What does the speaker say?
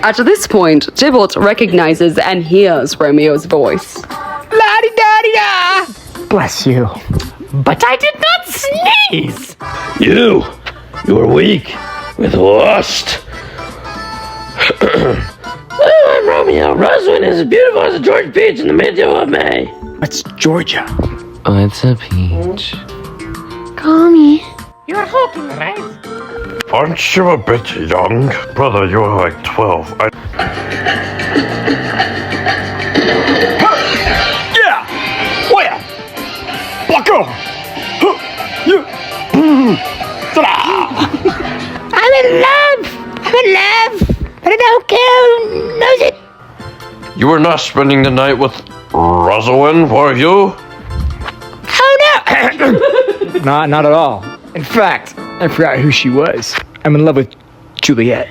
At this point, Tybalt recognizes and hears Romeo's voice. La-di-da-di-da! Bless you. But I did not sneeze! You are weak with lust. Oh, I'm Romeo. Rosalind is as beautiful as a Georgia peach in the middle of May. That's Georgia. Oh, it's a peach. Call me. You're hoping, right? Aren't you a bit young? Brother, you're like 12. Yeah! Where? Bucko! You! I'm in love! But I don't care who knows it. You were not spending the night with Rosalind, were you? Oh no! Not at all. In fact, I forgot who she was. I'm in love with Juliet.